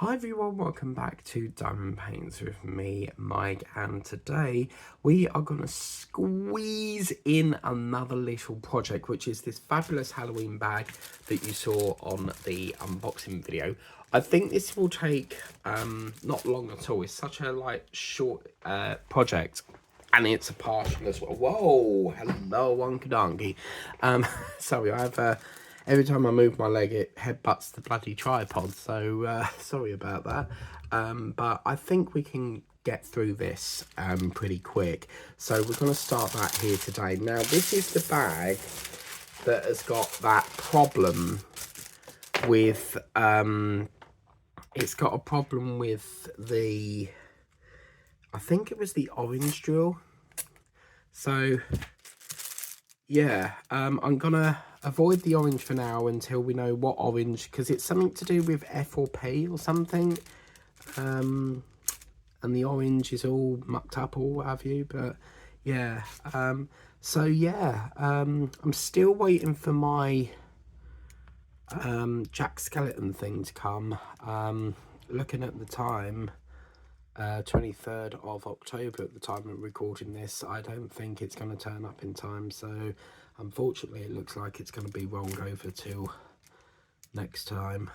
Hi everyone, welcome back to Diamond Paints with me, Mike, and today we are going to squeeze in another little project, which is this fabulous Halloween bag that you saw on the unboxing video. I think this will take not long at all. It's such a short project, and it's a partial as well. Whoa, hello, Wonky Donkey. Sorry, I have every time I move my leg, it headbutts the bloody tripod. So sorry about that. But I think we can get through this pretty quick. So we're going to start that here today. Now, this is the bag that has got that problem with it's got a problem with the, I think it was the orange drill. So yeah, I'm gonna avoid the orange for now until we know what orange, because it's something to do with F or P or something. And the orange is all mucked up or what have you, but yeah. So yeah, I'm still waiting for my Jack Skeleton thing to come. Looking at the time, 23rd of October at the time of recording this, I don't think it's going to turn up in time, so unfortunately it looks like it's going to be rolled over till next time.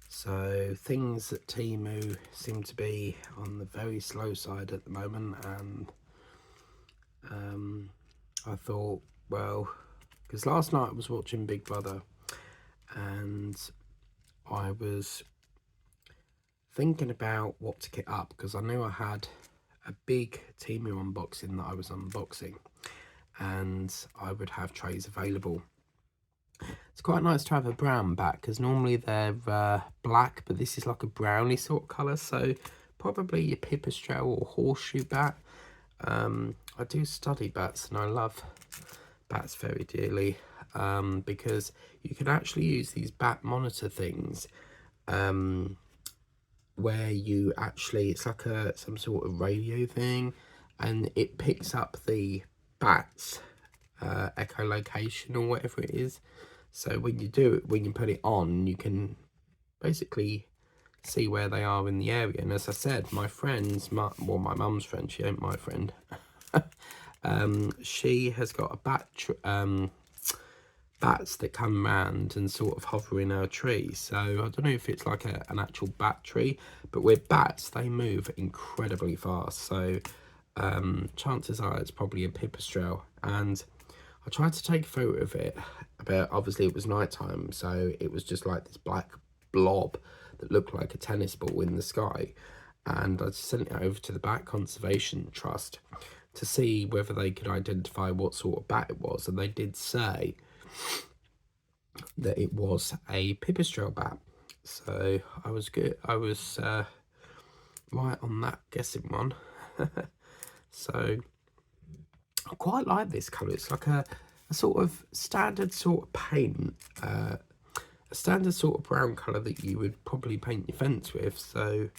So things at Temu seem to be on the very slow side at the moment, and I thought, well, because last night I was watching Big Brother and I was thinking about what to get up, because I knew I had a big Temu unboxing that I was unboxing and I would have trays available. It's quite nice to have a brown back, because normally they're black, but this is like a browny sort of colour, so probably your pipistrelle or horseshoe bat. I do study bats and I love bats very dearly, because you can actually use these bat monitor things where you actually, it's like some sort of radio thing, and it picks up the bats echolocation or whatever it is. So when you put it on, you can basically see where they are in the area. And as I said, my friend's, my mum's friend, she ain't my friend, she has got a bats that come round and sort of hover in her tree. So I don't know if it's like an actual bat tree, but with bats, they move incredibly fast. So chances are it's probably a pipistrelle. And I tried to take a photo of it, but obviously it was nighttime, so it was just like this black blob that looked like a tennis ball in the sky. And I sent it over to the Bat Conservation Trust to see whether they could identify what sort of bat it was, and they did say that it was a pipistrelle bat. So I was good. I was right on that guessing one. So I quite like this colour. It's like a sort of standard sort of paint, a standard sort of brown colour that you would probably paint your fence with. So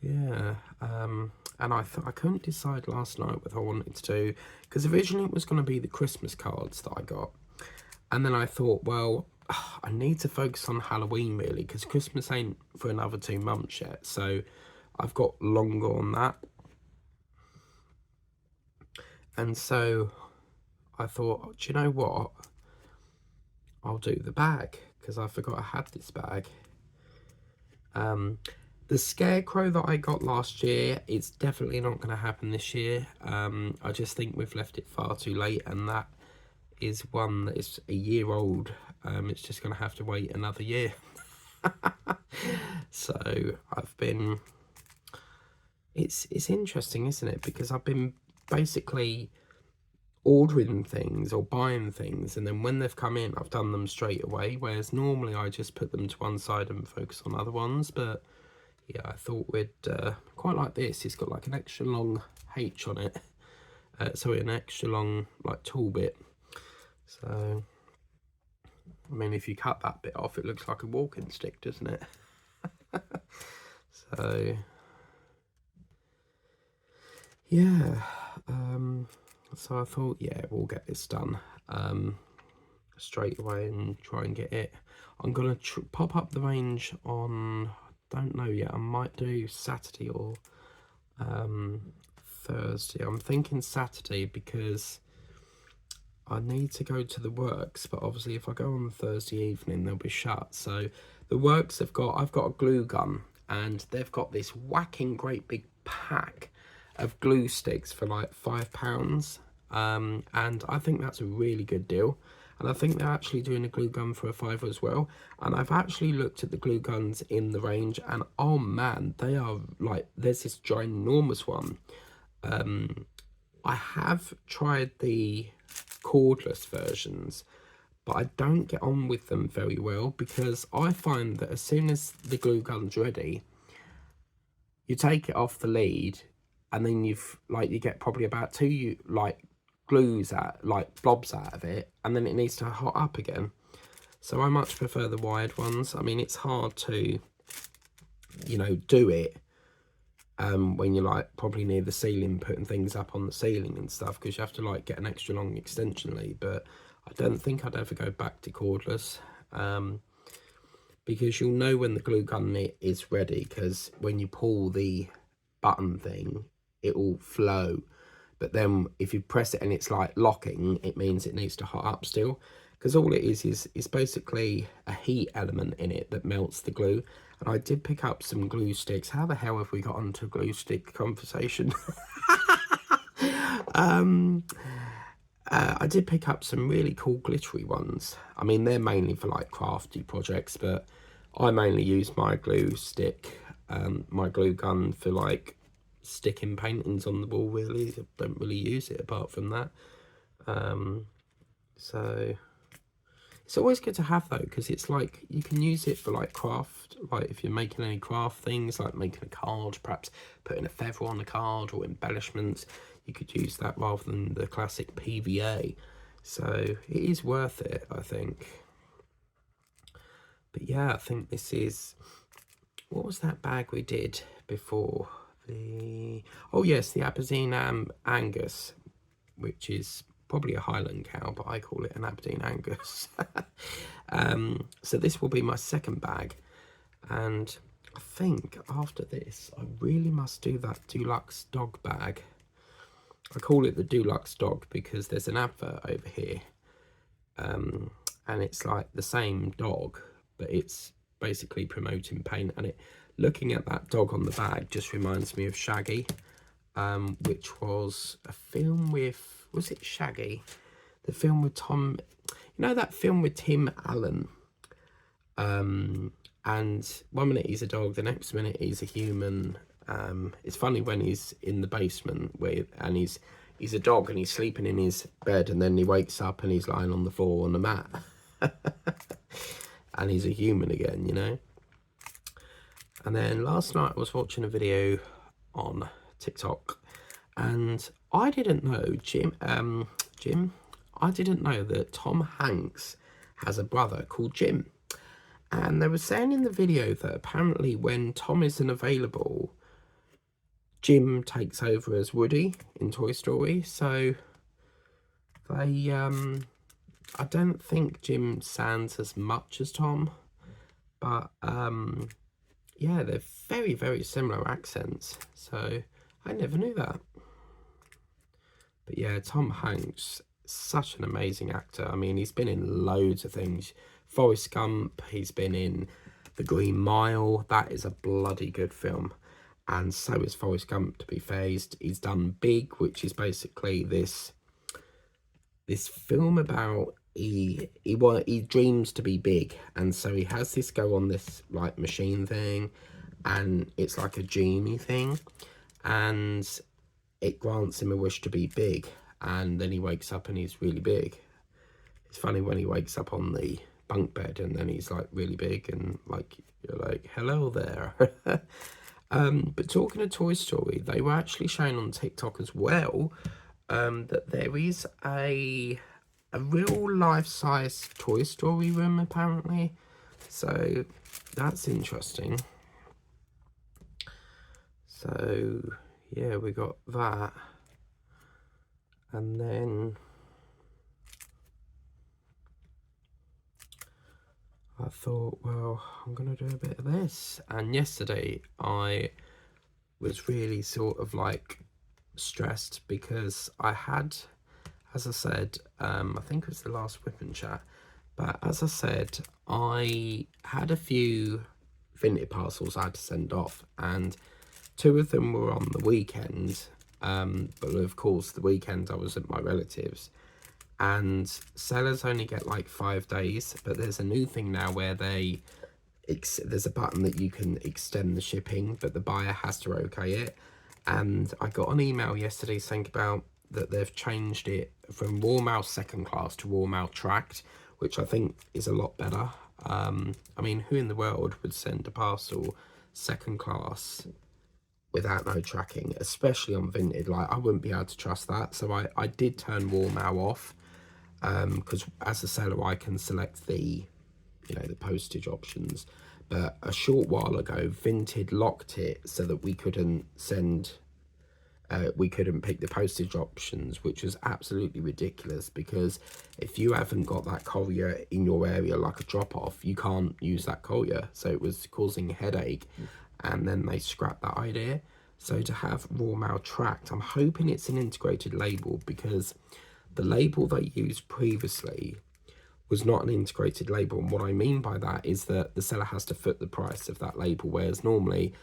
yeah, and I couldn't decide last night whether I wanted to do, because originally it was going to be the Christmas cards that I got, and then I thought, well, I need to focus on Halloween really, because Christmas ain't for another 2 months yet, so I've got longer on that. And so I thought, do you know what, I'll do the bag, because I forgot I had this bag. The scarecrow that I got last year, it's definitely not going to happen this year. I just think we've left it far too late, and that is one that is a year old. It's just going to have to wait another year. So I've been, it's interesting, isn't it? Because I've been basically ordering things or buying things, and then when they've come in, I've done them straight away, whereas normally I just put them to one side and focus on other ones. But yeah, I thought we'd quite like this. It's got like an extra long H on it, sorry, an extra long like tool bit. So I mean, if you cut that bit off, it looks like a walking stick, doesn't it? So yeah, so I thought, yeah, we'll get this done. straight away and try and get it. I'm gonna pop up the range on, don't know yet, I might do Saturday or Thursday. I'm thinking Saturday because I need to go to the works, but obviously if I go on Thursday evening they'll be shut. So the works I've got a glue gun, and they've got this whacking great big pack of glue sticks for like £5, and I think that's a really good deal. And I think they're actually doing a glue gun for a fiver as well. And I've actually looked at the glue guns in the range, and oh man, they are like, there's this ginormous one. I have tried the cordless versions, but I don't get on with them very well, because I find that as soon as the glue gun's ready, you take it off the lead, and then you get probably about two blobs out of it, and then it needs to hot up again. So I much prefer the wired ones. I mean, it's hard to, do it when you're like probably near the ceiling, putting things up on the ceiling and stuff, because you have to like get an extra long extension lead. But I don't think I'd ever go back to cordless, because you'll know when the glue gun is ready, because when you pull the button thing, it will flow. But then if you press it and it's like locking, it means it needs to hot up still, because all it is basically a heat element in it that melts the glue. And I did pick up some glue sticks. How the hell have we got onto glue stick conversation? I did pick up some really cool glittery ones. I mean, they're mainly for like crafty projects, but I mainly use my glue stick, my glue gun for like sticking paintings on the wall. Really, I don't really use it apart from that. So it's always good to have though, because it's like you can use it for like craft, like if you're making any craft things, like making a card, perhaps putting a feather on a card or embellishments, you could use that rather than the classic PVA. So it is worth it, I think. But yeah, I think this is, what was that bag we did before? Oh yes, the Aberdeen Angus, which is probably a Highland cow, but I call it an Aberdeen Angus. So this will be my second bag, and I think after this I really must do that Deluxe dog bag. I call it the Deluxe dog because there's an advert over here, and it's like the same dog, but it's basically promoting paint, and looking at that dog on the bag just reminds me of Shaggy, which was a film with, was it Shaggy? The film with Tom, that film with Tim Allen? And one minute he's a dog, the next minute he's a human. It's funny when he's in the basement and he's a dog and he's sleeping in his bed, and then he wakes up and he's lying on the floor on the mat. And he's a human again, And then last night I was watching a video on TikTok, and I didn't know, Jim, I didn't know that Tom Hanks has a brother called Jim. And they were saying in the video that apparently when Tom isn't available, Jim takes over as Woody in Toy Story. So they, I don't think Jim sounds as much as Tom, but yeah, they're very, very similar accents. So I never knew that. But yeah, Tom Hanks, such an amazing actor. I mean, he's been in loads of things. Forrest Gump, he's been in The Green Mile. That is a bloody good film. And so is Forrest Gump, to be fair. He's done Big, which is basically this film about he dreams to be big, and so he has this go on this like machine thing, and it's like a genie thing, and it grants him a wish to be big, and then he wakes up and he's really big. It's funny when he wakes up on the bunk bed and then he's like really big, and like you're like, hello there. But talking of Toy Story, they were actually showing on TikTok as well that there is a real life-size Toy Story room apparently, so that's interesting. So yeah, we got that, and then I thought, well, I'm going to do a bit of this. And yesterday I was really sort of like stressed because I had, as I said, I think it was the last whip and chat, but as I said, I had a few Vinted parcels I had to send off, and two of them were on the weekend. But of course, the weekend I was at my relatives, and sellers only get like 5 days. But there's a new thing now where there's a button that you can extend the shipping, but the buyer has to okay it. And I got an email yesterday saying about that they've changed it from raw mail second class to raw mail tracked, which I think is a lot better. I mean, who in the world would send a parcel second class without no tracking, especially on Vinted? Like, I wouldn't be able to trust that. So I did turn raw mail off, because as a seller I can select the the postage options. But a short while ago Vinted locked it so that we couldn't pick the postage options, which was absolutely ridiculous, because if you haven't got that courier in your area, like a drop off, you can't use that courier. So it was causing a headache, and then they scrapped that idea. So to have raw mail tracked, I'm hoping it's an integrated label, because the label they used previously was not an integrated label. And what I mean by that is that the seller has to foot the price of that label, whereas normally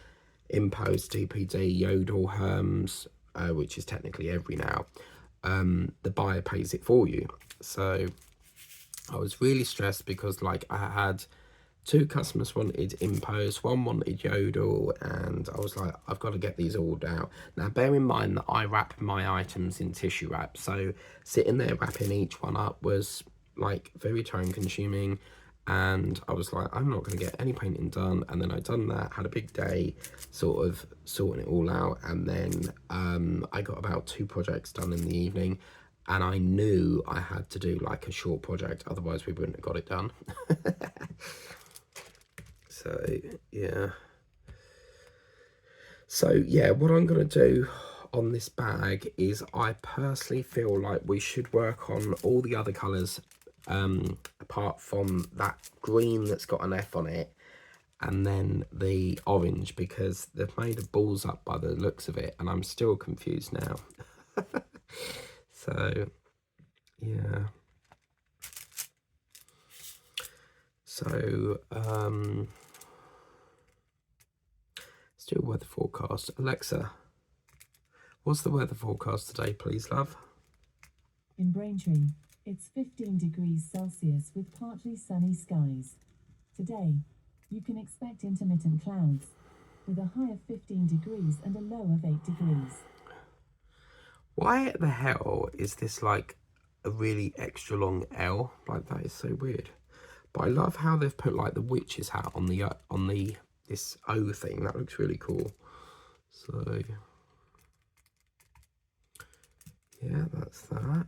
InPost, DPD, Yodel, Herms, which is technically Every now, the buyer pays it for you. So I was really stressed because like I had two customers wanted InPost, one wanted Yodel, and I was like, I've got to get these all out. Now, bear in mind that I wrap my items in tissue wrap, so sitting there wrapping each one up was like very time consuming, and I was like, I'm not going to get any painting done. And then I done that, had a big day sort of sorting it all out, and then I got about 2 projects done in the evening, and I knew I had to do like a short project, otherwise we wouldn't have got it done. So yeah, what I'm going to do on this bag is I personally feel like we should work on all the other colours, apart from that green that's got an F on it, and then the orange, because they've made a balls up by the looks of it, and I'm still confused now. So yeah. So still weather forecast. Alexa, what's the weather forecast today, please, love? In Braintree, it's 15 degrees Celsius with partly sunny skies. Today, you can expect intermittent clouds, with a high of 15 degrees and a low of 8 degrees. Why the hell is this like a really extra long L? Like, that is so weird. But I love how they've put like the witch's hat on the this O thing. That looks really cool. So yeah, that's that.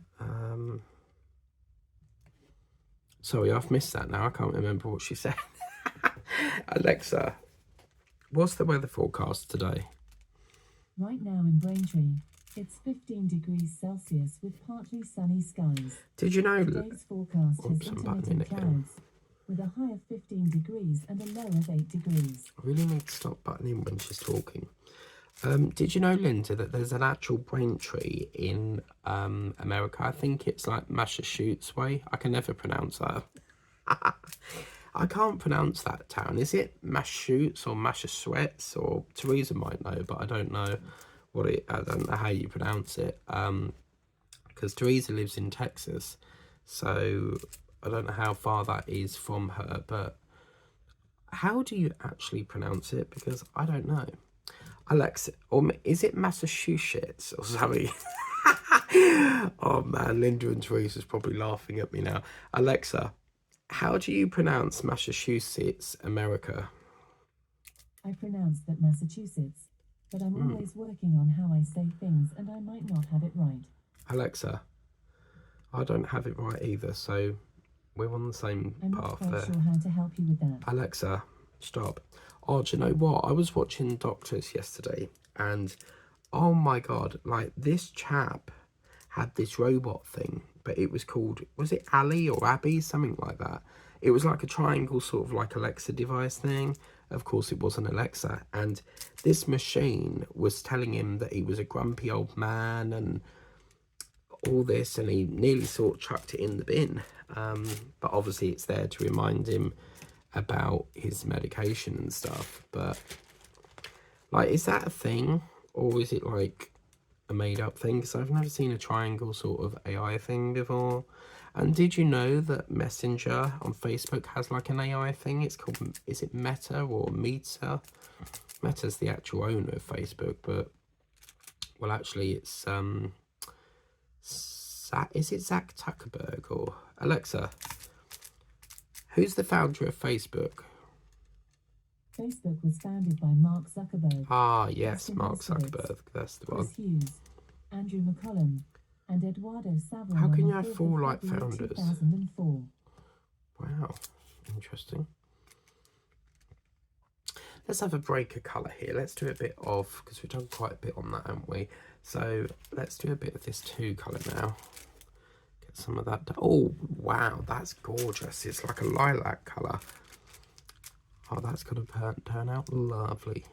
Sorry, I've missed that now. I can't remember what she said. Alexa, what's the weather forecast today? Right now in Braintree, it's 15 degrees Celsius with partly sunny skies. Did you know? Today's forecast has intermittent clouds, with a high of 15 degrees and a low of 8 degrees. I really need to stop butting in when she's talking. Did you know, Linda, that there's an actual Braintree in America? I think it's like Massachusetts way. I can never pronounce that. I can't pronounce that town. Is it Massachusetts or Massachusetts? Or Teresa might know, but I don't know I don't know how you pronounce it. Because Teresa lives in Texas, so I don't know how far that is from her. But how do you actually pronounce it? Because I don't know. Alexa, or is it Massachusetts or something? Oh man, Linda and Teresa's probably laughing at me now. Alexa, how do you pronounce Massachusetts, America? I pronounce that Massachusetts, but I'm always working on how I say things, and I might not have it right. Alexa, I don't have it right either, so we're on the same path there. I'm not quite sure how to help you with that. Alexa, stop. Oh, do you know what? I was watching Doctors yesterday, and oh my god, like, this chap had this robot thing, but it was called, was it Ali or Abby, something like that. It was like a triangle, sort of like Alexa device thing. Of course, it wasn't Alexa. And this machine was telling him that he was a grumpy old man and all this, and he nearly sort of chucked it in the bin. But obviously it's there to remind him about his medication and stuff. But like, is that a thing, or is it like a made up thing? Because I've never seen a triangle sort of AI thing before. And did you know that Messenger on Facebook has like an AI thing? It's called, is it Meta or Meta? Meta's the actual owner of Facebook, but well, actually it's is it Zach Zuckerberg or Alexa? Who's the founder of Facebook? Facebook was founded by Mark Zuckerberg. Ah, yes, Justin Mark Moskowitz, Zuckerberg. That's the one. Chris Hughes, Andrew McCollum, and Eduardo Savron. How can on you the have 4th four of like February founders? 2004. Wow, interesting. Let's have a break of colour here. Let's do a bit of, because we've done quite a bit on that, haven't we? So let's do a bit of this 2 colour now. Get some of that. Oh, wow, that's gorgeous. It's like a lilac colour. Oh, that's going to turn out lovely.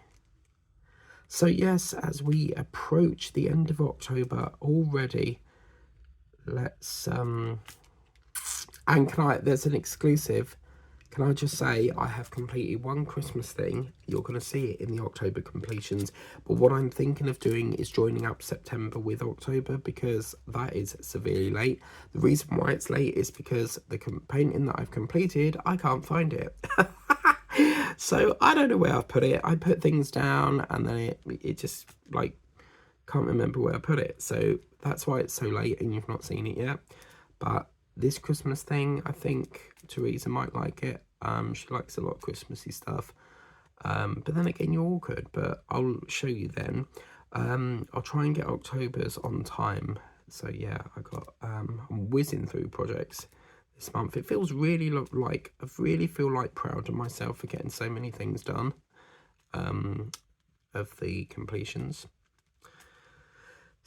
So yes, as we approach the end of October already, let's and there's an exclusive. Can I just say, I have completed one Christmas thing. You're going to see it in the October completions. But what I'm thinking of doing is joining up September with October, because that is severely late. The reason why it's late is because the painting that I've completed, I can't find it. So I don't know where I've put it. I put things down and then it just like can't remember where I put it. So that's why it's so late and you've not seen it yet. But this Christmas thing, I think Teresa might like it. She likes a lot of Christmassy stuff. But then again, you're all good, but I'll show you then. I'll try and get October's on time. So yeah, I'm whizzing through projects this month. It feels really I really feel like proud of myself for getting so many things done, of the completions.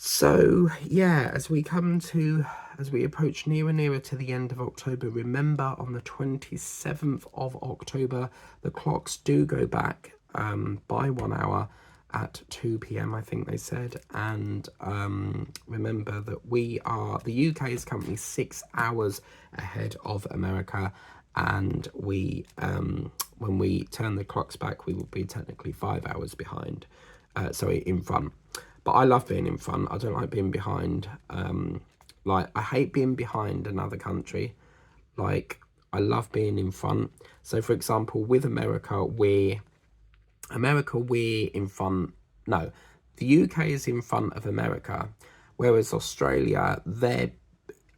So yeah, as we approach nearer and nearer to the end of October, remember on the 27th of October, the clocks do go back by 1 hour at 2 p.m. I think they said. And remember that the UK is currently 6 hours ahead of America, and when we turn the clocks back, we will be technically 5 hours behind, sorry, in front. But I love being in front. I don't like being behind. Like, I hate being behind another country. Like, I love being in front. So, for example, with America, we're in front. No, the UK is in front of America, whereas Australia, they're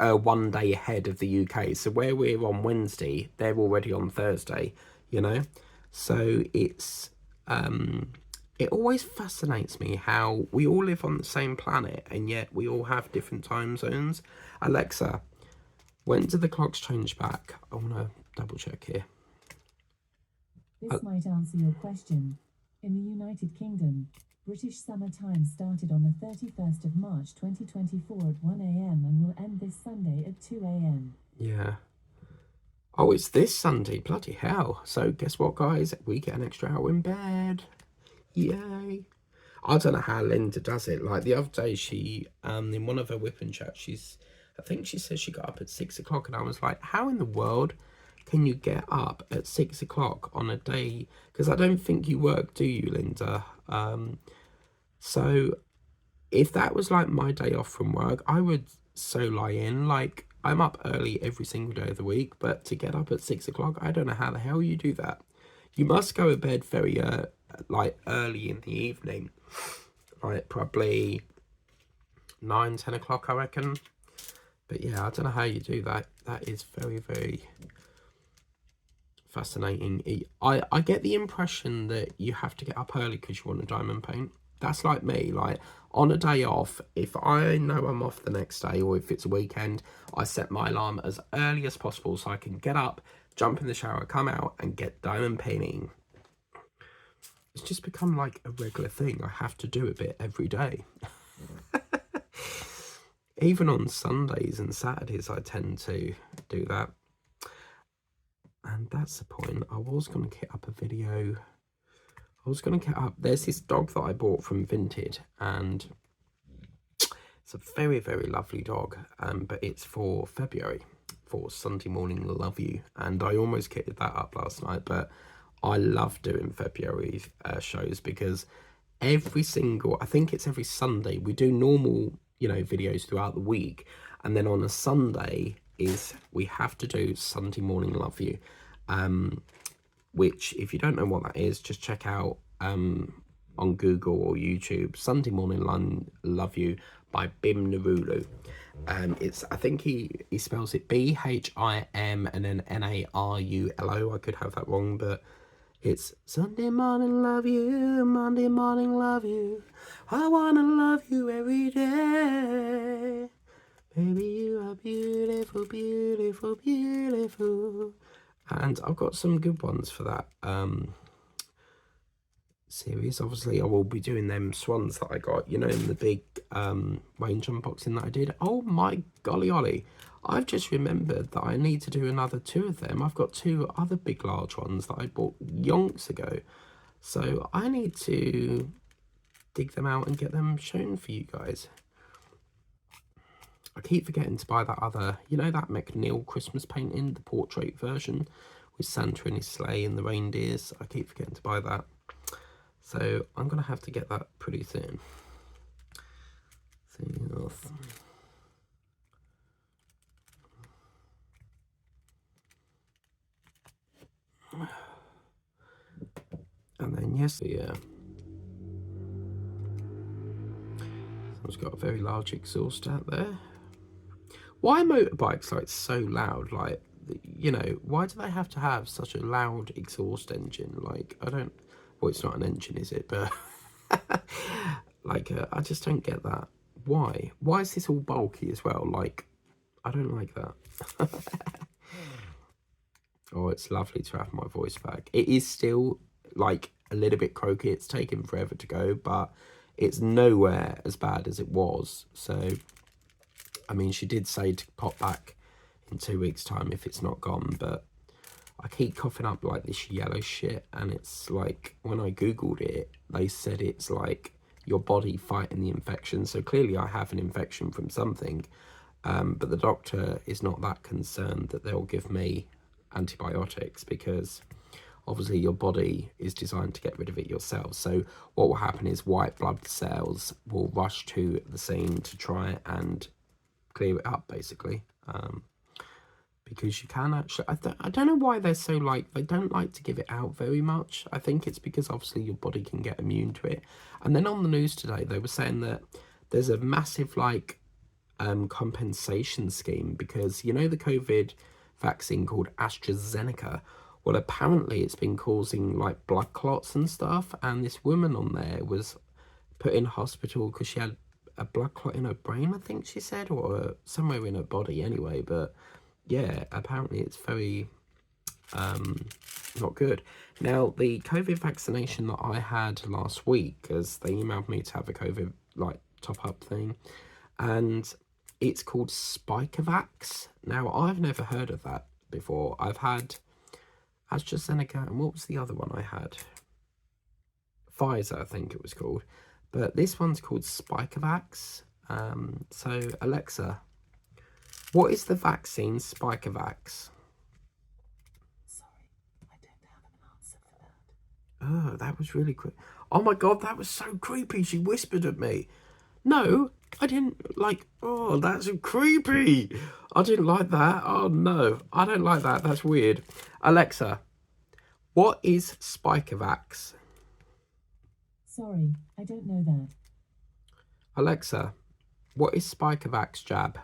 1 day ahead of the UK. So where we're on Wednesday, they're already on Thursday, you know? So it's... it always fascinates me how we all live on the same planet and yet we all have different time zones. Alexa, when do the clocks change back? I want to double check here. This might answer your question. In the United Kingdom, British Summer Time started on the 31st of March 2024 at 1 a.m. and will end this Sunday at 2 a.m. Yeah. Oh, it's this Sunday. Bloody hell. So guess what, guys? We get an extra hour in bed. Yay. I don't know how Linda does it. Like the other day, she in one of her whipping chats, I think she said she got up at 6 o'clock, and I was like, how in the world can you get up at 6 o'clock on a day? Because I don't think you work, do you, Linda? So if that was like my day off from work, I would so lie in. Like, I'm up early every single day of the week, but to get up at 6 o'clock, I don't know how the hell you do that. You must go to bed very early in the evening, like probably 9-10 o'clock, I reckon. But yeah, I don't know how you do that. That is very, very fascinating. I get the impression that you have to get up early because you want to diamond paint. That's like me. Like, on a day off, if I know I'm off the next day, or if it's a weekend, I set my alarm as early as possible so I can get up, jump in the shower, come out and get diamond painting. It's just become like a regular thing. I have to do a bit every day. Even on Sundays and Saturdays, I tend to do that. that's the point. I was going to get up a video. There's this dog that I bought from Vinted, and it's a very, very lovely dog, but it's for February, for Sunday Morning Love You, and I almost kitted that up last night, but I love doing February shows because I think it's every Sunday, we do normal, videos throughout the week, and then on a Sunday we have to do Sunday Morning Love You, which, if you don't know what that is, just check out on Google or YouTube, Sunday Morning Love You by Bim Narulu. I think he spells it BHIM and then NARULO. I could have that wrong, but it's Sunday morning love you, Monday morning love you, I wanna love you every day. Baby, you are beautiful, beautiful, beautiful. And I've got some good ones for that series. Obviously, I will be doing them swans that I got, in the big range unboxing that I did. Oh my golly ollie. I've just remembered that I need to do another 2 of them. I've got 2 other big large ones that I bought yonks ago. So I need to dig them out and get them shown for you guys. I keep forgetting to buy that other, that McNeil Christmas painting, the portrait version with Santa in his sleigh and the reindeers. I keep forgetting to buy that. So I'm going to have to get that pretty soon. And then someone's got a very large exhaust out there. Why are motorbikes like so loud? Like, why do they have to have such a loud exhaust engine? Like, well, it's not an engine, is it? But like, I just don't get that. Why is this all bulky as well? Like, I don't like that. Oh, it's lovely to have my voice back. It is still like a little bit croaky. It's taken forever to go, but it's nowhere as bad as it was. So, I mean, she did say to pop back in 2 weeks' time if it's not gone, but I keep coughing up like this yellow shit, and it's like, when I googled it, they said it's like your body fighting the infection. So clearly I have an infection from something, but the doctor is not that concerned that they'll give me antibiotics, because obviously your body is designed to get rid of it yourself. So what will happen is white blood cells will rush to the scene to try and clear it up, basically, because you can actually, I don't know why they're so like, they don't like to give it out very much. I think it's because obviously your body can get immune to it. And then on the news today they were saying that there's a massive like compensation scheme, because the COVID vaccine called AstraZeneca, well, apparently it's been causing like blood clots and stuff, and this woman on there was put in hospital because she had a blood clot in her brain, I think she said, or somewhere in her body anyway. But yeah, apparently it's very not good. Now, the COVID vaccination that I had last week, because they emailed me to have a COVID like top up thing, and it's called Spikevax. Now, I've never heard of that before. I've had AstraZeneca, and what was the other one I had? Pfizer, I think it was called. But this one's called Spikevax. So, Alexa, what is the vaccine Spikevax? Sorry, I don't have an answer for that. Oh, that was really quick. Oh my god, that was so creepy. She whispered at me. No, I didn't like. Oh, that's creepy. I didn't like that. Oh no, I don't like that. That's weird. Alexa, what is Spikevax? Sorry, I don't know that. Alexa, what is Spikevax jab?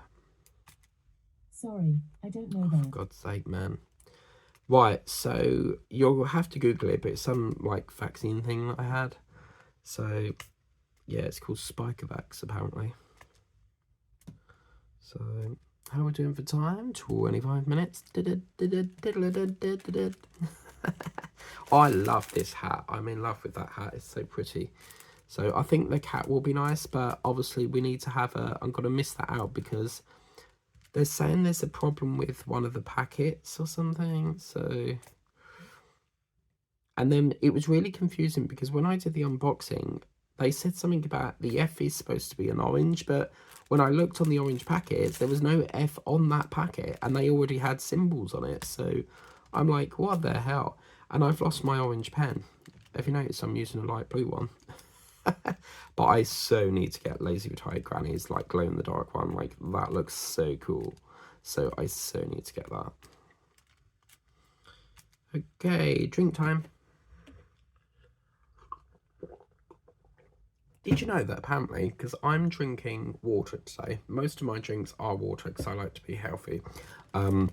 Sorry, I don't know that. For God's sake, man. Right, so you'll have to Google it, but it's some like vaccine thing that I had. So yeah, it's called Spikevax apparently. So how are we doing for time? 25 minutes. I love this hat. I'm in love with that hat. It's so pretty. So I think the cat will be nice, but obviously we need to have I'm going to miss that out because they're saying there's a problem with one of the packets or something. So And then it was really confusing because when I did the unboxing, they said something about the F is supposed to be an orange, but when I looked on the orange packet, there was no F on that packet, and they already had symbols on it. So I'm like, what the hell? And I've lost my orange pen. Have you noticed I'm using a light blue one? But I so need to get Lazy Retired Granny's like glow in the dark one. Like, that looks so cool. So I so need to get that. Okay, drink time. Did you know that apparently, because I'm drinking water today, most of my drinks are water because I like to be healthy, and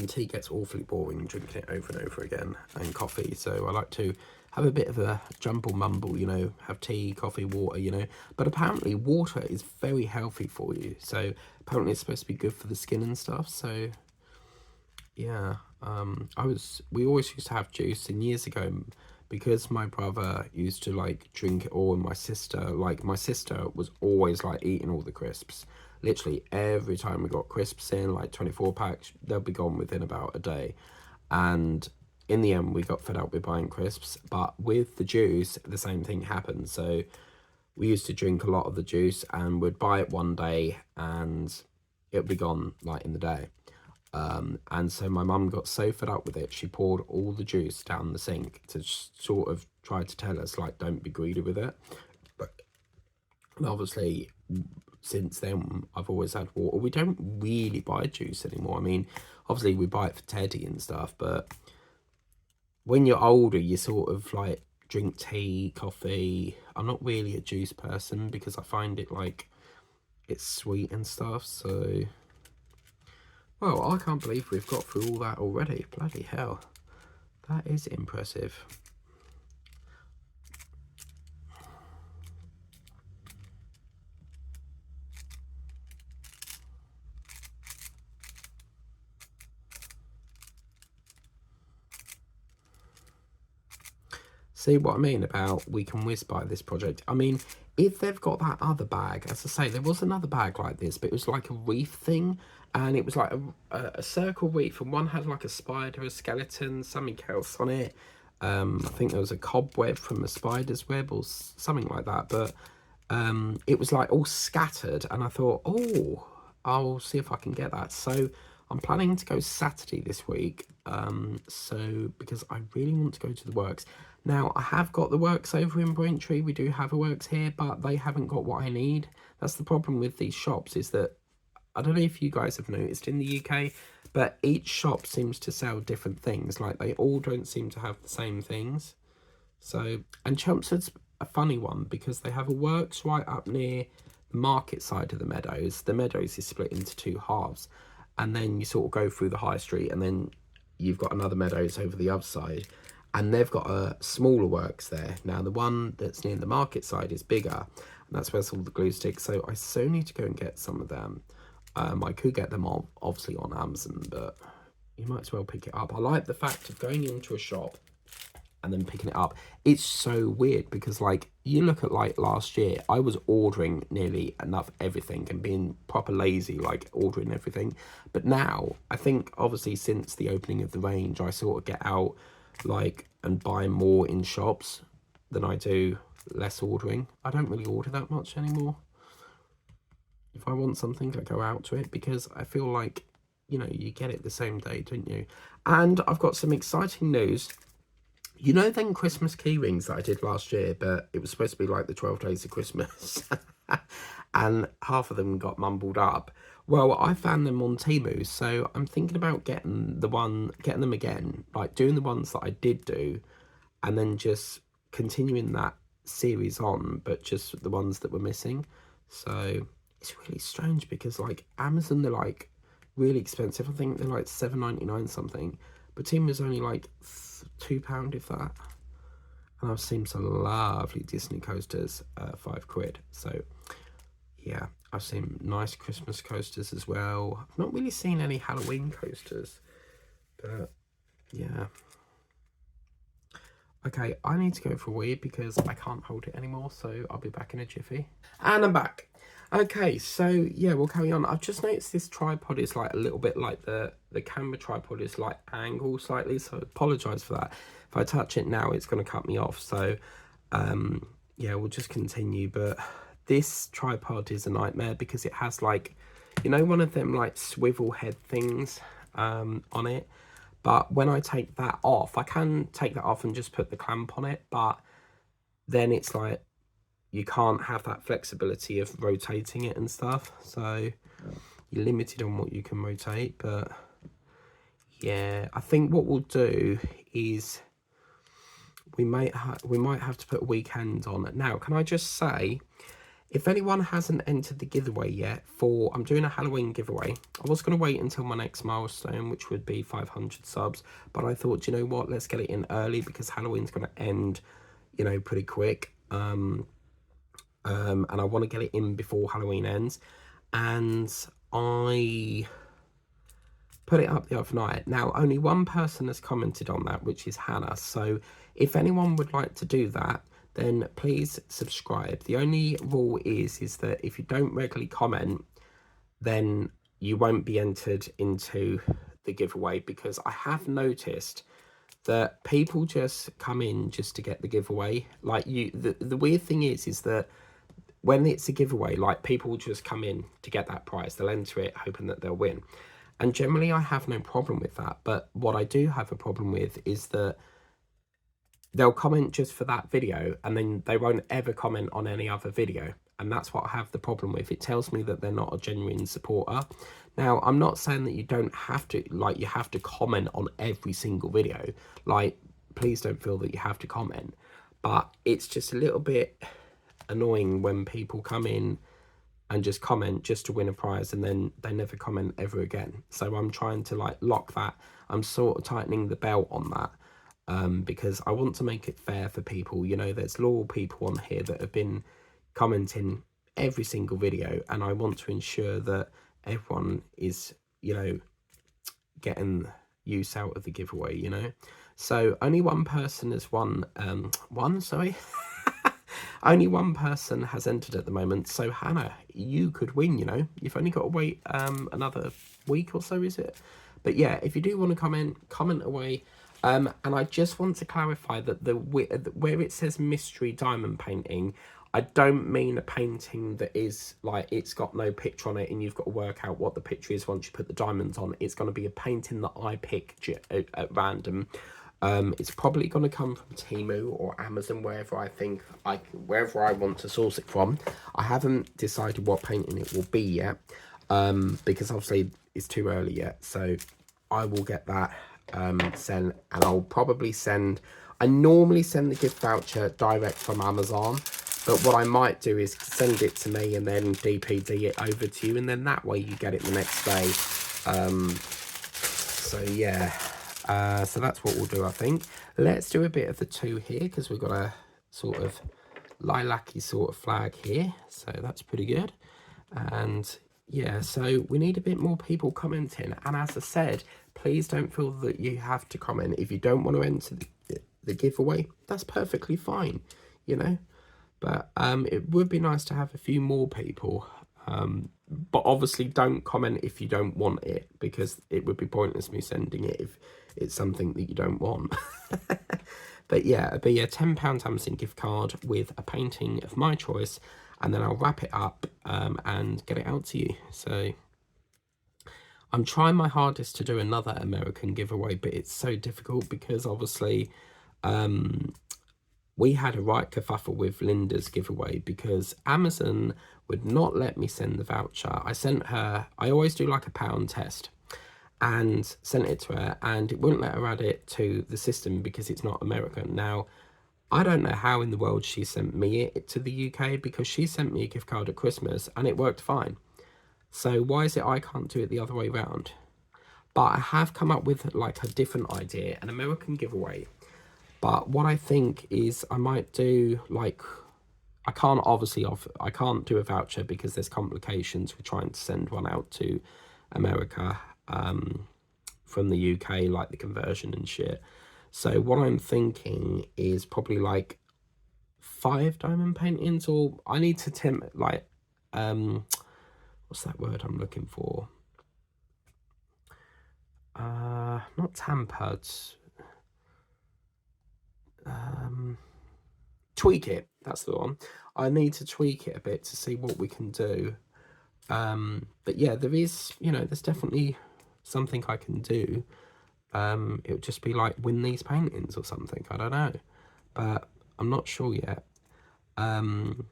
tea gets awfully boring drinking it over and over again, and coffee, so I like to have a bit of a jumble mumble, you know, have tea, coffee, water, you know, but apparently water is very healthy for you, so apparently it's supposed to be good for the skin and stuff, so yeah, we always used to have juice, and years ago, because my brother used to like drink it all, and my sister was always like eating all the crisps. Literally every time we got crisps in, like 24 packs, they'll be gone within about a day. And in the end, we got fed up with buying crisps. But with the juice, the same thing happened. So we used to drink a lot of the juice, and we'd buy it one day, and it would be gone like in the day. And so my mum got so fed up with it, she poured all the juice down the sink to sort of try to tell us, like, don't be greedy with it. But and obviously, since then, I've always had water. We don't really buy juice anymore. I mean, obviously, we buy it for Teddy and stuff, but when you're older, you sort of, like, drink tea, coffee. I'm not really a juice person because I find it, like, it's sweet and stuff, so... Well, I can't believe we've got through all that already. Bloody hell. That is impressive. See what I mean about we can whiz by this project? I mean, if they've got that other bag, as I say, there was another bag like this, but it was like a wreath thing, and it was like a circle wreath, and one had like a spider, a skeleton, something else on it. I think there was a cobweb from a spider's web or something like that, but it was like all scattered, and I thought, oh, I'll see if I can get that. So I'm planning to go Saturday this week, so because I really want to go to the works. Now, I have got the works over in Braintree. We do have a works here, but they haven't got what I need. That's the problem with these shops, is that, I don't know if you guys have noticed in the UK, but each shop seems to sell different things. Like, they all don't seem to have the same things. So, and Chelmsford's a funny one because they have a works right up near the market side of the Meadows. The Meadows is split into two halves, and then you sort of go through the high street, and then you've got another Meadows over the other side, and they've got a smaller works there. Now, the one that's near the market side is bigger, and that's where's all the glue sticks, so I so need to go and get some of them. I could get them on, obviously on Amazon, but you might as well pick it up. I like the fact of going into a shop and then picking it up. It's so weird because, like, you look at, like, last year, I was ordering nearly enough everything and being proper lazy, like, ordering everything. But now, I think, obviously, since the opening of the range, I sort of get out, like, and buy more in shops than I do less ordering. I don't really order that much anymore. If I want something, I go out to it because I feel like, you know, you get it the same day, don't you? And I've got some exciting news. You know them Christmas key rings that I did last year, but it was supposed to be like the 12 days of Christmas. And half of them got mumbled up. Well, I found them on Temu, so I'm thinking about getting them again, like doing the ones that I did do, and then just continuing that series on, but just the ones that were missing. So it's really strange because, like, Amazon, they're like really expensive. I think they're like £7.99 something, but Temu's only like £2 if that. And I've seen some lovely Disney coasters, £5. So yeah, I've seen nice Christmas coasters as well. I've not really seen any Halloween coasters, but yeah. Okay, I need to go for a wee because I can't hold it anymore, so I'll be back in a jiffy. And I'm back. Okay, so yeah, we'll carry on. I've just noticed this tripod is like a little bit like the camera tripod is like angled slightly, so I apologise for that. If I touch it now, it's going to cut me off. So yeah, we'll just continue. But this tripod is a nightmare because it has like, you know, one of them like swivel head things on it. But when I take that off, I can take that off and just put the clamp on it, but then it's like you can't have that flexibility of rotating it and stuff, so you're limited on what you can rotate. But yeah, I think what we'll do is we might have to put a weekend on it. Now, can I just say, if anyone hasn't entered the giveaway yet, I'm doing a Halloween giveaway. I was going to wait until my next milestone, which would be 500 subs, but I thought, you know what, let's get it in early because Halloween's going to end, you know, pretty quick. And I want to get it in before Halloween ends. And I put it up the other night. Now, only one person has commented on that, which is Hannah. So if anyone would like to do that, then please subscribe. The only rule is that if you don't regularly comment, then you won't be entered into the giveaway, because I have noticed that people just come in just to get the giveaway. Like the weird thing is that when it's a giveaway, like people just come in to get that prize. They'll enter it hoping that they'll win. And generally I have no problem with that. But what I do have a problem with is that they'll comment just for that video and then they won't ever comment on any other video. And that's what I have the problem with. It tells me that they're not a genuine supporter. Now, I'm not saying that you don't have to, like, you have to comment on every single video. Like, please don't feel that you have to comment. But it's just a little bit annoying when people come in and just comment just to win a prize and then they never comment ever again. So I'm trying to like lock that. I'm sort of tightening the belt on that. Because I want to make it fair for people. You know, there's loyal people on here that have been commenting every single video, and I want to ensure that everyone is, you know, getting use out of the giveaway, you know. So only one person has won, only one person has entered at the moment. So Hannah, you could win, you know. You've only got to wait another week or so, is it? But yeah, if you do want to comment away. And I just want to clarify that where it says mystery diamond painting, I don't mean a painting that is like it's got no picture on it and you've got to work out what the picture is once you put the diamonds on. It's going to be a painting that I pick at random. It's probably going to come from Temu or Amazon, wherever I want to source it from. I haven't decided what painting it will be yet, because obviously it's too early yet. So I will get that sent, and I'll probably I normally send the gift voucher direct from Amazon, but what I might do is send it to me and then DPD it over to you, and then that way you get it the next day. So yeah, so that's what we'll do. I think let's do a bit of the two here, because we've got a sort of lilac-y sort of flag here, so that's pretty good. And yeah, so we need a bit more people commenting, and as I said, please don't feel that you have to comment. If you don't want to enter the giveaway, that's perfectly fine, you know. But it would be nice to have a few more people. But obviously don't comment if you don't want it, because it would be pointless me sending it if it's something that you don't want. But yeah, it'd be a £10 Amazon gift card with a painting of my choice, and then I'll wrap it up and get it out to you. So I'm trying my hardest to do another American giveaway, but it's so difficult because obviously we had a right kerfuffle with Linda's giveaway because Amazon would not let me send the voucher. I always do like a pound test, and sent it to her, and it wouldn't let her add it to the system because it's not American. Now, I don't know how in the world she sent me it to the UK, because she sent me a gift card at Christmas and it worked fine. So why is it I can't do it the other way around? But I have come up with like a different idea, an American giveaway. But what I think is I might do like, I can't do a voucher because there's complications with trying to send one out to America from the UK, like the conversion and shit. So what I'm thinking is probably like 5 diamond paintings, or I need to what's that word I'm looking for? Not tampods. Tweak it. That's the one. I need to tweak it a bit to see what we can do. But yeah, there is, there's definitely something I can do. It would just be like win these paintings or something. I don't know, but I'm not sure yet on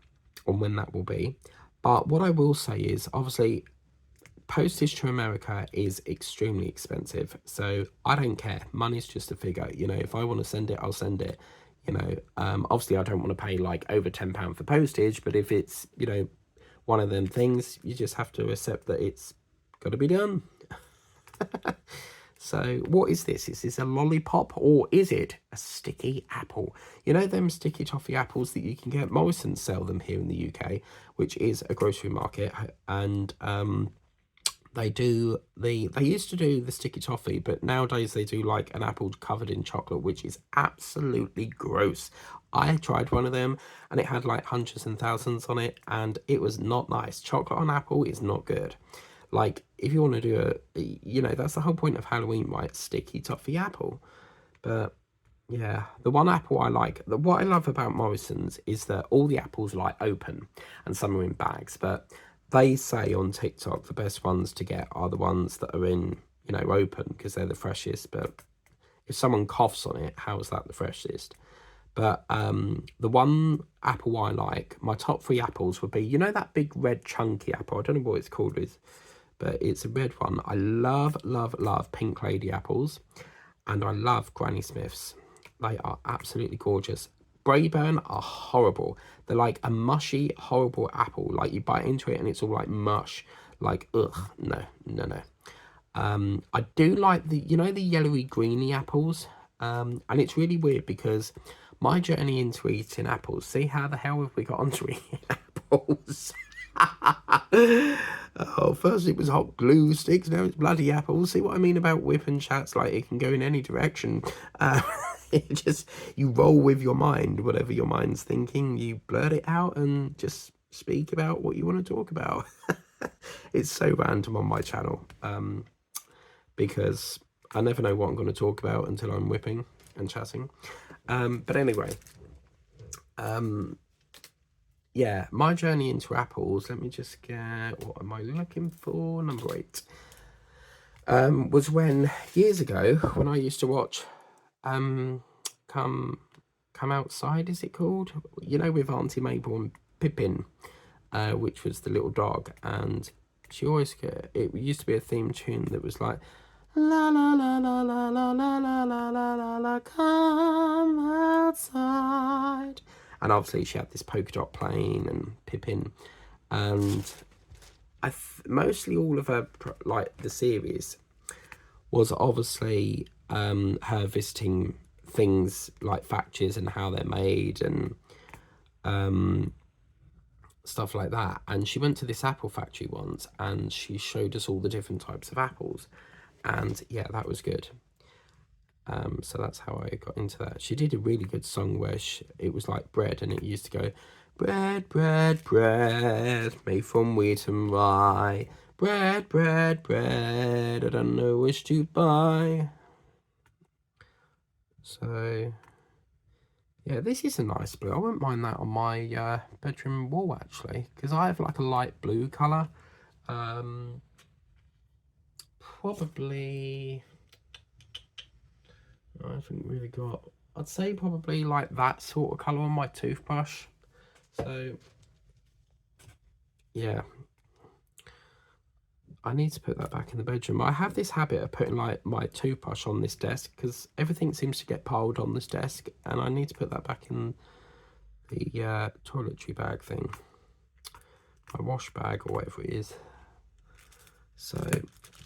when that will be. But what I will say is, obviously, postage to America is extremely expensive, so I don't care. Money's just a figure. If I want to send it, I'll send it. Obviously I don't want to pay like over £10 for postage, but if it's one of them things, you just have to accept that it's got to be done. So what is this? Is this a lollipop or is it a sticky apple? Them sticky toffee apples that you can get? Morrison's sell them here in the UK, which is a grocery market, and they used to do the sticky toffee, but nowadays they do like an apple covered in chocolate, which is absolutely gross. I tried one of them and it had like hundreds and thousands on it, and it was not nice. Chocolate on apple is not good. Like, if you want to do that's the whole point of Halloween, right? Sticky toffee apple. But yeah, the one apple I like, what I love about Morrison's is that all the apples like open and some are in bags, but they say on TikTok the best ones to get are the ones that are in, open, because they're the freshest. But if someone coughs on it, how is that the freshest? But the one apple I like, my top 3 apples would be, that big red chunky apple. I don't know what it's called, but it's a red one. I love, love, love Pink Lady apples, and I love Granny Smiths. They are absolutely gorgeous. Braeburn are horrible. They're like a mushy, horrible apple. Like, you bite into it and it's all like mush. Like, ugh, no. I do like the yellowy greeny apples. And it's really weird because my journey into eating apples, see how the hell have we got onto eating apples? Oh, first it was hot glue sticks, now it's bloody apples. See what I mean about whipping chats? Like, it can go in any direction. You roll with your mind, whatever your mind's thinking, you blurt it out and just speak about what you want to talk about. It's so random on my channel, because I never know what I'm going to talk about until I'm whipping and chatting. But anyway, yeah, my journey into apples, let me just get, what am I looking for? Number 8. Was when, years ago, when I used to watch Come Outside, is it called? With Auntie Mabel and Pippin, which was the little dog, and she always it used to be a theme tune that was like, la la la la la la la la la la la la, come outside. And obviously she had this polka dot plane and Pippin, and mostly all of her, like, the series was obviously her visiting things like factories and how they're made and stuff like that. And she went to this apple factory once and she showed us all the different types of apples, and yeah, that was good. So that's how I got into that. She did a really good song where it was like bread, and it used to go, bread, bread, bread, made from wheat and rye. Bread, bread, bread, I don't know which to buy. So, yeah, this is a nice blue. I wouldn't mind that on my bedroom wall, actually, because I have like a light blue colour. Probably, I haven't really got, I'd say probably like that sort of colour on my toothbrush. So, yeah, I need to put that back in the bedroom. I have this habit of putting like my toothbrush on this desk because everything seems to get piled on this desk, and I need to put that back in the toiletry bag thing, my wash bag or whatever it is. So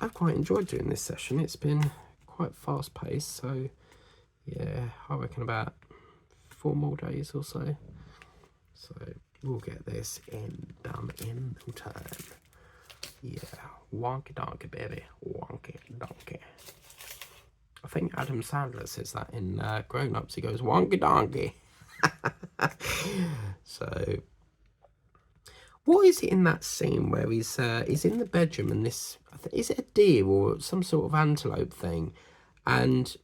I've quite enjoyed doing this session. It's been quite fast paced, so yeah, I reckon about 4 more days or so. So we'll get this done in no time. Yeah, wonky donkey, baby, wonky donkey. I think Adam Sandler says that in Grown Ups. He goes, wonky donkey. So, What is it in that scene where he's in the bedroom and this, is it a deer or some sort of antelope thing, and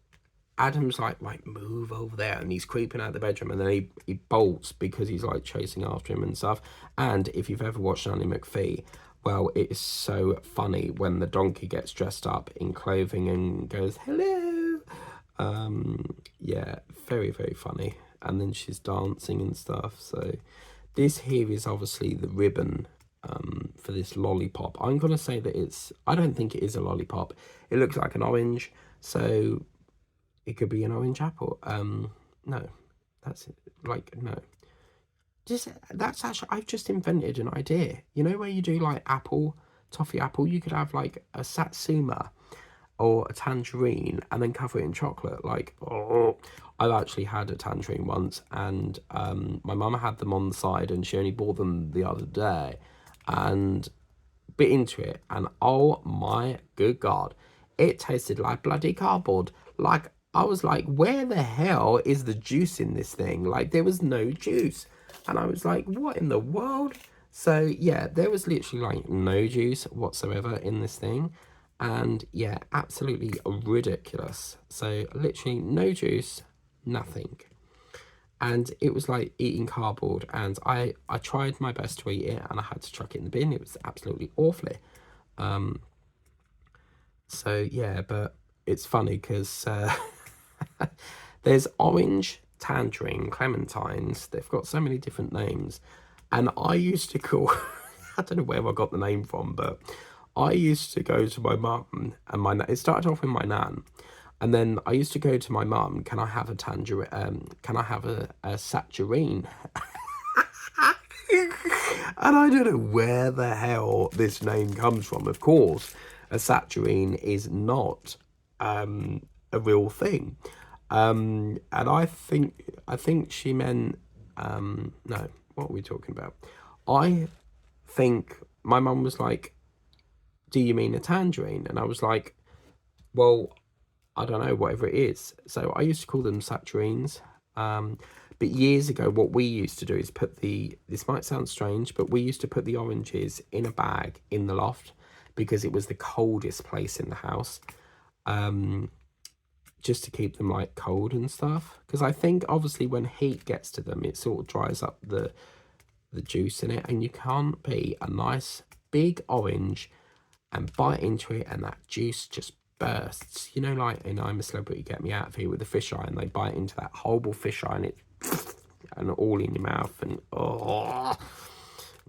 Adam's like move over there, and he's creeping out the bedroom, and then he bolts because he's like chasing after him and stuff. And if you've ever watched Nanny McPhee, well, it is so funny when the donkey gets dressed up in clothing and goes hello. Yeah, very very funny. And then she's dancing and stuff. So this here is obviously the ribbon for this lollipop. I'm gonna say that I don't think it is a lollipop. It looks like an orange, so it could be an orange apple. No, that's like, no. That's actually, I've just invented an idea. You know where you do like apple, toffee apple, you could have like a satsuma or a tangerine and then cover it in chocolate. Like, oh, I've actually had a tangerine once, and my mum had them on the side, and she only bought them the other day, and bit into it, and oh my good god, it tasted like bloody cardboard. Like, I was like, where the hell is the juice in this thing? Like, there was no juice, and I was like, what in the world? So yeah, there was literally like no juice whatsoever in this thing, and yeah, absolutely ridiculous. So literally no juice, nothing. And it was like eating cardboard, and I tried my best to eat it, and I had to chuck it in the bin. It was absolutely awful. So yeah, but it's funny because there's orange, tangerine, clementines. They've got so many different names, and I used to call I don't know where I got the name from, but I used to go to my mum, and it started off with my nan, and then I used to go to my mum, can I have a tangerine, can I have a saturine? And I don't know where the hell this name comes from. Of course, a saturine is not a real thing. And I think she meant no, what are we talking about? I think my mum was like, do you mean a tangerine? And I was like, well, I don't know, whatever it is. So I used to call them saturines. But years ago, what we used to do is this might sound strange, but we used to put the oranges in a bag in the loft because it was the coldest place in the house, just to keep them like cold and stuff. Because I think obviously when heat gets to them, it sort of dries up the juice in it, and you can't be a nice big orange and bite into it and that juice just bursts. You know, like in I'm a Celebrity, Get Me Out of Here with the fisheye, and they bite into that horrible fisheye and it and all in your mouth, and oh,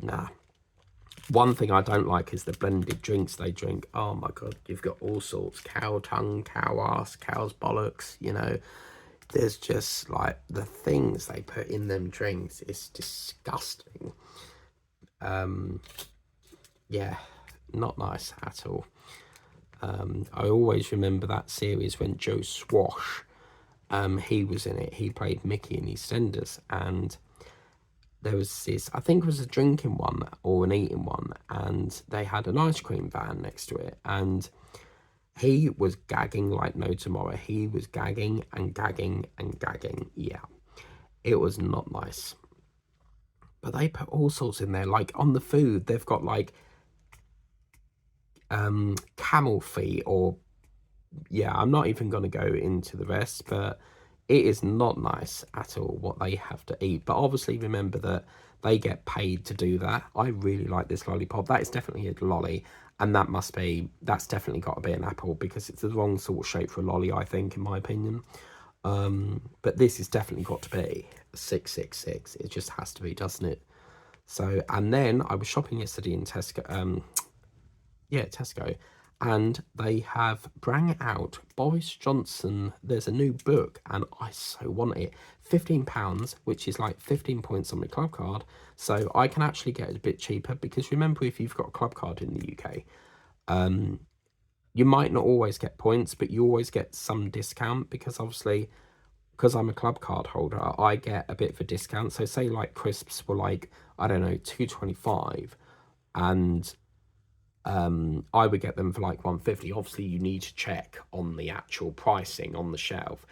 nah. One thing I don't like is the blended drinks they drink. Oh my god, you've got all sorts: cow tongue, cow ass, cow's bollocks. You know, there's just like the things they put in them drinks. It's disgusting. Yeah, not nice at all. I always remember that series when Joe Swash, he was in it. He played Mickey in EastEnders, and there was this, I think it was a drinking one or an eating one, and they had an ice cream van next to it, and he was gagging like no tomorrow. He was gagging and gagging and gagging. Yeah, it was not nice. But they put all sorts in there, like on the food, they've got like camel feet, or yeah, I'm not even going to go into the rest, but it is not nice at all what they have to eat. But obviously remember that they get paid to do that. I really like this lollipop. That is definitely a lolly, and that's definitely got to be an apple, because it's the wrong sort of shape for a lolly, I think, in my opinion. But this has definitely got to be 666. It just has to be, doesn't it? So, and then I was shopping yesterday in Tesco, Tesco, and they have bring out Boris Johnson. There's a new book, and I so want it. £15, which is like 15 points on my club card. So I can actually get it a bit cheaper, because remember, if you've got a club card in the UK, you might not always get points, but you always get some discount, because obviously, because I'm a club card holder, I get a bit of a discount. So say like crisps were like, I don't know, 2.25, and I would get them for like 1.50. Obviously, you need to check on the actual pricing on the shelf.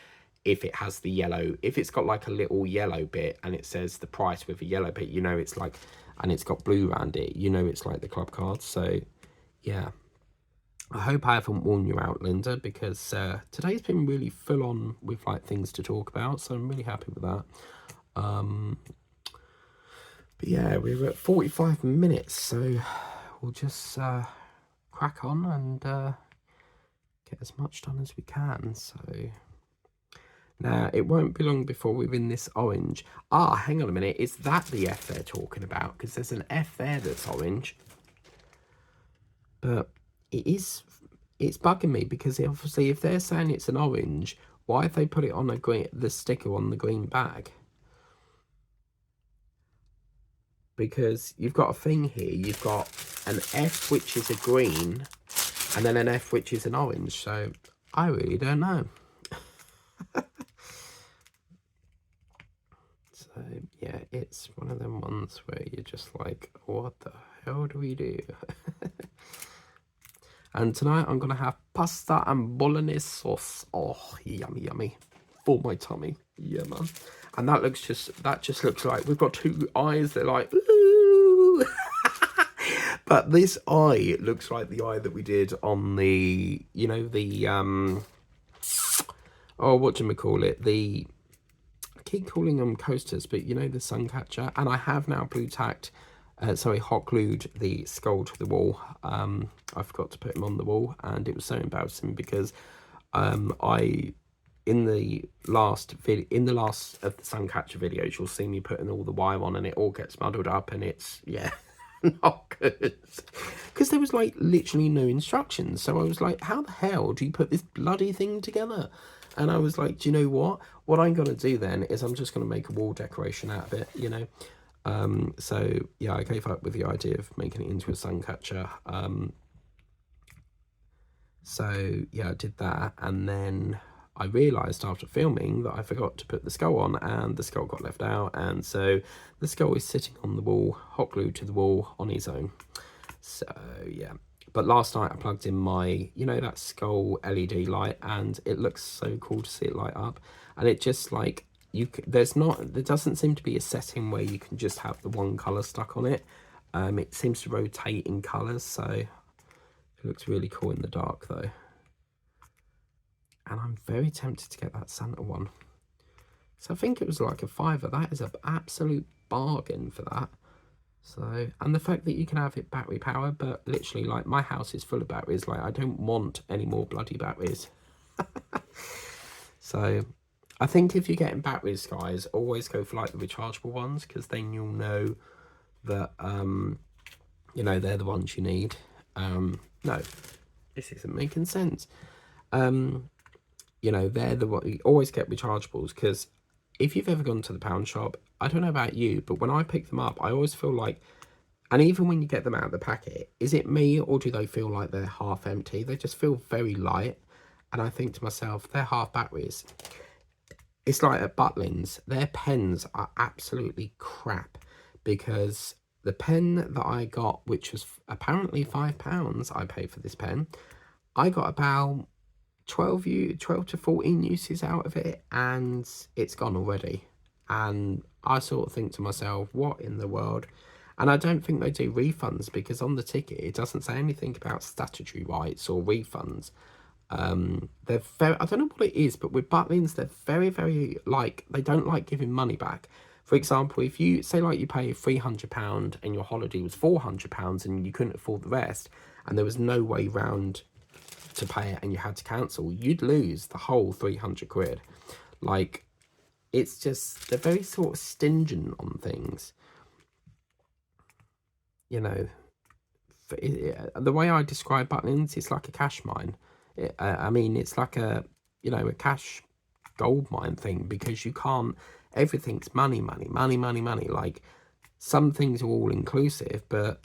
if it has the yellow, if it's got like a little yellow bit and it says the price with a yellow bit, you know it's like, and it's got blue around it, you know it's like the club cards. So yeah, I hope I haven't worn you out, Linda, because today's been really full on with like things to talk about, so I'm really happy with that. But yeah, we're at 45 minutes, so we'll just crack on and get as much done as we can. So now it won't be long before we're in this orange. Ah, hang on a minute, is that the F they're talking about? Because there's an F there that's orange, but it's bugging me because obviously if they're saying it's an orange, why have they put it on a green, the sticker on the green bag? Because you've got a thing here, you've got an F which is a green and then an F which is an orange, so I really don't know. So yeah, it's one of them ones where you're just like, what the hell do we do? And tonight I'm gonna have pasta and bolognese sauce. Oh, yummy, yummy, for my tummy. Yeah, man. And that just looks like we've got two eyes. They're like, ooh. But this eye looks like the eye that we did on the, you know, the oh, whatchamacallit, the, I keep calling them coasters, but you know, the sun catcher. And I have now hot glued the skull to the wall. I forgot to put him on the wall, and it was so embarrassing because in the last of the Suncatcher videos, you'll see me putting all the wire on and it all gets muddled up, and it's, yeah, not good. Because there was like literally no instructions. So I was like, how the hell do you put this bloody thing together? And I was like, do you know what? What I'm going to do then is I'm just going to make a wall decoration out of it, you know. So yeah, I gave up with the idea of making it into a Suncatcher. So yeah, I did that, and then I realised after filming that I forgot to put the skull on, and the skull got left out, and so the skull is sitting on the wall, hot glued to the wall on his own. So yeah, but last night I plugged in my, you know, that skull LED light, and it looks so cool to see it light up. And it just like, there doesn't seem to be a setting where you can just have the one colour stuck on it. It seems to rotate in colours, so it looks really cool in the dark though. And I'm very tempted to get that Santa one. So I think it was like a £5. That is an absolute bargain for that. So, and the fact that you can have it battery powered, but literally like my house is full of batteries. Like I don't want any more bloody batteries. So I think if you're getting batteries, guys, always go for like the rechargeable ones, because then you'll know that, you know, they're the ones you need. No, this isn't making sense. You know, they're the one, you always get rechargeables, because if you've ever gone to the pound shop, I don't know about you, but when I pick them up, I always feel like, and even when you get them out of the packet, is it me or do they feel like they're half empty? They just feel very light. And I think to myself, they're half batteries. It's like at Butlins, their pens are absolutely crap, because the pen that I got, which was apparently £5, I paid for this pen, I got about 12 to 14 uses out of it, and it's gone already. And I sort of think to myself, what in the world? And I don't think they do refunds, because on the ticket it doesn't say anything about statutory rights or refunds. They're very, I don't know what it is, but with Butlins, they're very, very, like, they don't like giving money back. For example, if you say like you pay £300 and your holiday was £400 and you couldn't afford the rest, and there was no way round to pay it and you had to cancel, you'd lose the whole 300 quid. Like, it's just, they're very sort of stingent on things, you know. The way I describe Butlins, it's like a cash mine. I mean, it's like a, you know, a cash gold mine thing, because you can't, everything's money. Like, some things are all inclusive, but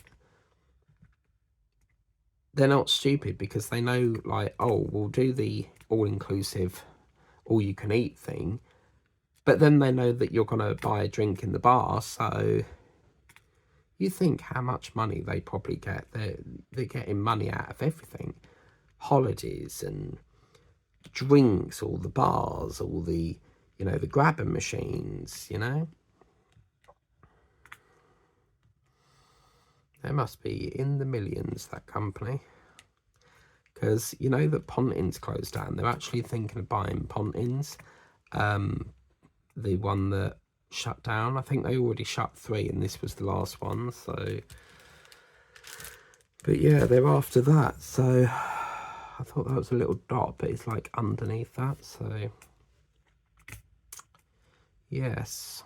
they're not stupid, because they know, like, oh, we'll do the all-inclusive, all-you-can-eat thing, but then they know that you're going to buy a drink in the bar, so you think how much money they probably get. They're getting money out of everything. Holidays and drinks, all the bars, all the, you know, the grabbing machines, you know. They must be in the millions, that company. Because you know that Pontin's closed down. They're actually thinking of buying Pontin's. The one that shut down. I think they already shut 3 and this was the last one. So, but yeah, they're after that. So I thought that was a little dot, but it's like underneath that. So yes.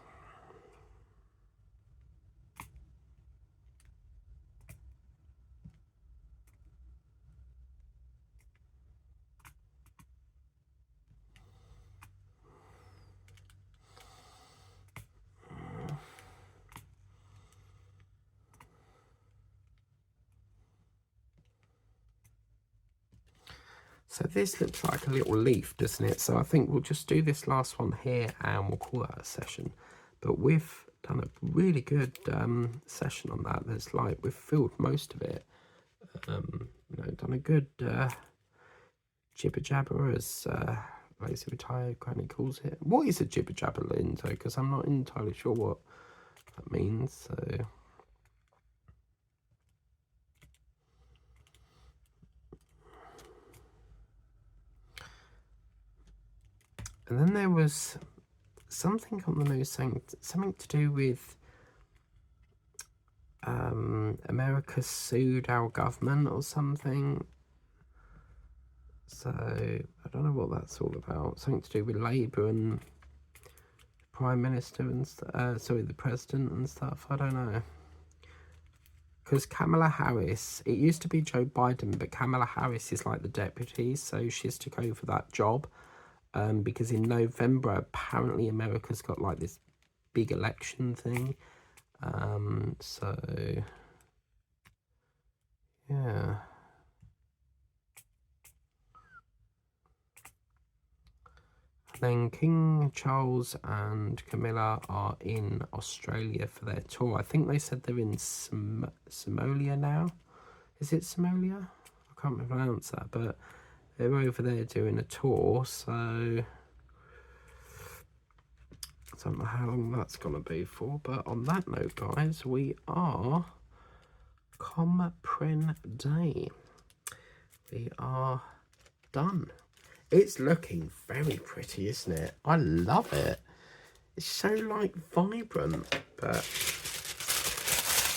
So this looks like a little leaf, doesn't it? So I think we'll just do this last one here and we'll call that a session. But we've done a really good session on that. There's like, we've filled most of it. You know, done a good jibber jabber, as Lazy Retired Granny calls it. What is a jibber jabber, Linto? Because I'm not entirely sure what that means. So and then there was something on the news saying something to do with America sued our government or something. So I don't know what that's all about. Something to do with Labour and Prime Minister and sorry, the President and stuff. I don't know. Because Kamala Harris, it used to be Joe Biden, but Kamala Harris is like the deputy, so she's took over that job. Because in November, apparently America's got like this big election thing. So yeah. Then King Charles and Camilla are in Australia for their tour. I think they said they're in Somalia now. Is it Somalia? I can't pronounce that, but they're over there doing a tour, so I don't know how long that's going to be for. But on that note, guys, we are comprende. We are done. It's looking very pretty, isn't it? I love it. It's so, like, vibrant. But,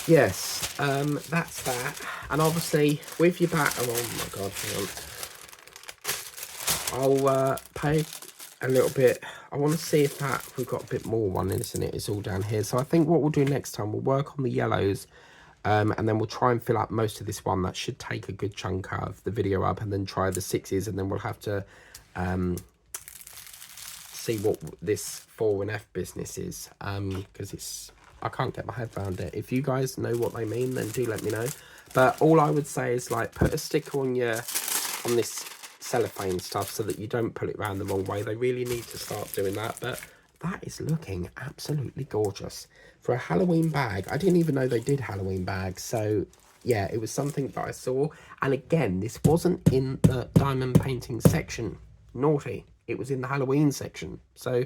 yes, that's that. And obviously, with your batter, oh my God, hang on. I'll pay a little bit. I want to see if that, we've got a bit more one, isn't it? It's all down here. So I think what we'll do next time, we'll work on the yellows. And then we'll try and fill up most of this one. That should take a good chunk out of the video up, and then try the 6s, and then we'll have to see what this 4 and F business is, because it's, I can't get my head around it. If you guys know what they mean, then do let me know. But all I would say is, like, put a sticker on this cellophane stuff so that you don't pull it around the wrong way. They really need to start doing that. But that is looking absolutely gorgeous for a Halloween bag. I didn't even know they did Halloween bags. So yeah, it was something that I saw. And again, this wasn't in the diamond painting section. Naughty. It was in the Halloween section. So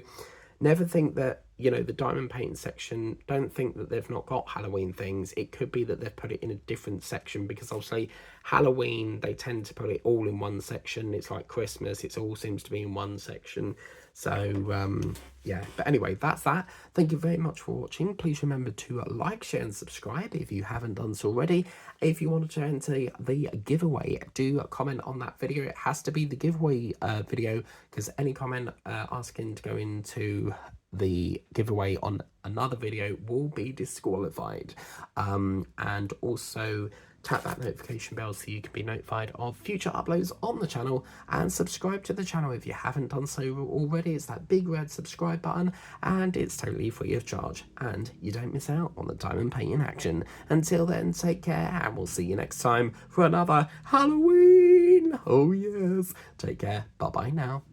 never think that, you know, the diamond painting section, don't think that they've not got Halloween things. It could be that they've put it in a different section, because I'll say Halloween, they tend to put it all in one section. It's like Christmas, it all seems to be in one section. So yeah, but anyway, that's that. Thank you very much for watching. Please remember to like, share and subscribe if you haven't done so already. If you wanted to enter the giveaway, do comment on that video. It has to be the giveaway video, because any comment asking to go into the giveaway on another video will be disqualified. And also tap that notification bell so you can be notified of future uploads on the channel, and subscribe to the channel if you haven't done so already. It's that big red subscribe button, and it's totally free of charge, and you don't miss out on the diamond painting action. Until then, take care, and we'll see you next time for another Halloween. Oh yes, take care, bye bye now.